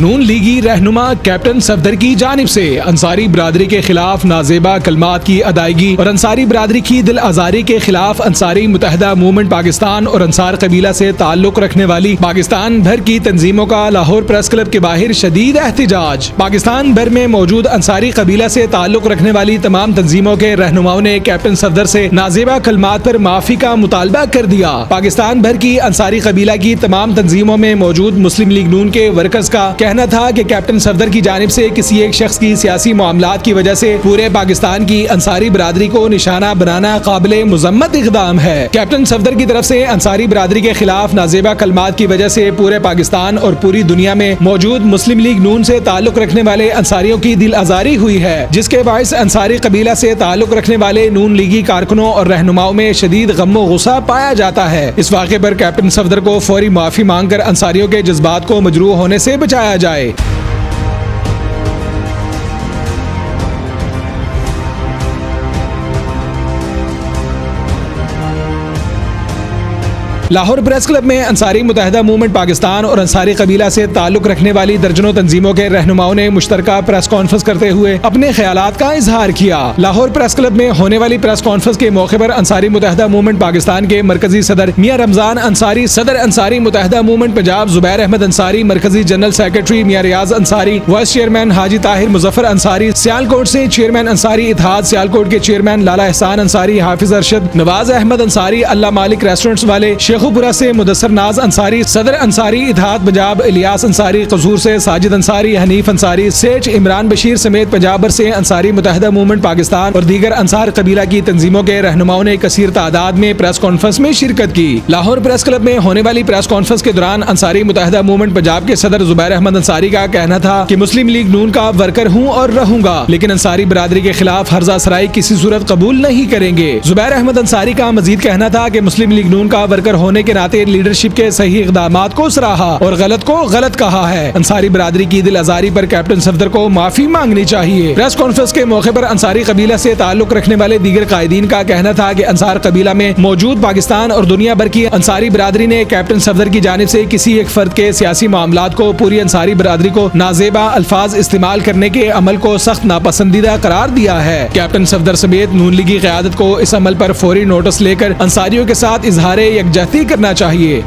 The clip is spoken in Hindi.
नून लीगी रहनुमा कैप्टन सफदर की जानिब से अंसारी बिरादरी के खिलाफ नाजेबा कलमात की अदायगी और अंसारी बिरादरी की दिल आजारी के खिलाफ अंसारी मुतहदा मूवमेंट पाकिस्तान और अंसार कबीला से ताल्लुक रखने वाली पाकिस्तान भर की तंजीमों का लाहौर प्रेस क्लब के बाहर शदीद एहतिजाज। पाकिस्तान भर में मौजूद अंसारी कबीला से ताल्लुक रखने वाली तमाम तंजीमों के रहनुमाओं ने कैप्टन सफदर से नाजेबा कलमात पर माफी का मुतालबा कर दिया। पाकिस्तान भर की अंसारी कबीला की तमाम तंजीमों में मौजूद मुस्लिम लीग नून के वर्कर्स का कहना था कि कैप्टन सफदर की जानिब से किसी एक शख्स की सियासी मामलात की वजह से पूरे पाकिस्तान की अंसारी बिरादरी को निशाना बनाना काबिले मुजम्मत इक़दाम है। कैप्टन सफदर की तरफ से अंसारी बिरादरी के खिलाफ नाजेबा कलमात की वजह से पूरे पाकिस्तान और पूरी दुनिया में मौजूद मुस्लिम लीग नून से ताल्लुक रखने वाले अंसारियों की दिल आजारी हुई है, जिसके बायस अंसारी कबीला से ताल्लुक रखने वाले नून लीगी कारकुनों और रहनुमाओं में शदीद गम गुस्सा पाया जाता है। इस वाक़े पर कैप्टन सफदर को फौरी माफी मांगकर अंसारियों के जज्बात को मजरूह होने से बचाया जाए। लाहौर प्रेस क्लब में अंसारी मुतहदा मूवमेंट पाकिस्तान और अंसारी कबीला से ताल्लुक रखने वाली दर्जनों तंजीमों के रहनुमाओं ने मुश्तरका प्रेस कॉन्फ्रेंस करते हुए अपने ख्यालात का इजहार किया। लाहौर प्रेस क्लब में होने वाली प्रेस कॉन्फ्रेंस के मौके पर अंसारी मुतहदा मूवमेंट पाकिस्तान के मरकजी सदर मियां रमजान अंसारी, सदर अंसारी मुतहदा मूवमेंट पंजाब जुबैर अहमद अंसारी, मरकजी जनरल सेक्रेटरी मियां रियाज अंसारी, वाइस चेयरमैन हाजी ताहिर मुजफ्फर अंसारी, सियालकोट से चेयरमैन अंसारी इत्तेहाद सियालकोट के चेयरमैन लाला एहसान अंसारी, हाफिज अरशद, नवाज अहमद अंसारी, अल्लाह मालिक रेस्टोरेंट्स वाले, शेखुपुरा से मुदस्सर नाज अंसारी, सदर अंसारी इत्तेहाद पंजाब इलियास अंसारी, कसूर से साजिद अंसारी, हनीफ अंसारी, सेठ इमरान बशीर समेत पंजाब भर से अंसारी मुतहदा मूवमेंट पाकिस्तान और दीगर अंसार कबीला की तंजीमों के रहनुमाओं ने कसीर तादाद में प्रेस कॉन्फ्रेंस में शिरकत की। लाहौर प्रेस क्लब में होने वाली प्रेस कॉन्फ्रेंस के दौरान अंसारी मुतहदा मूवमेंट पंजाब के सदर जुबैर अहमद अंसारी का कहना था कि मुस्लिम लीग नून का वर्कर हूँ और रहूंगा, लेकिन अंसारी बिरादरी के खिलाफ हर्जा सराई किसी सूरत कबूल नहीं करेंगे। जुबैर अहमद अंसारी का मजीद कहना था कि मुस्लिम लीग नून का वर्कर होने के नाते लीडरशिप के सही इक़दामात को सराहा और गलत को गलत कहा है। अंसारी बिरादरी की दिल आजारी पर कैप्टन सफदर को माफी मांगनी चाहिए। प्रेस कॉन्फ्रेंस के मौके पर अंसारी कबीला से ताल्लुक रखने वाले दीगर कायदीन का कहना था कि अंसार कबीला में मौजूद पाकिस्तान और दुनिया भर की अंसारी बिरादरी ने कैप्टन सफदर की जानिब से किसी एक फर्द के सियासी मामलात को पूरी अंसारी बिरादरी को नाजेबा अल्फाज इस्तेमाल करने के अमल को सख्त नापसंदीदा करार दिया है। कैप्टन सफदर समेत नून लीगी क़यादत को इस अमल पर फौरी नोटिस लेकर अंसारियों के साथ इजहार यकजहती करना चाहिए।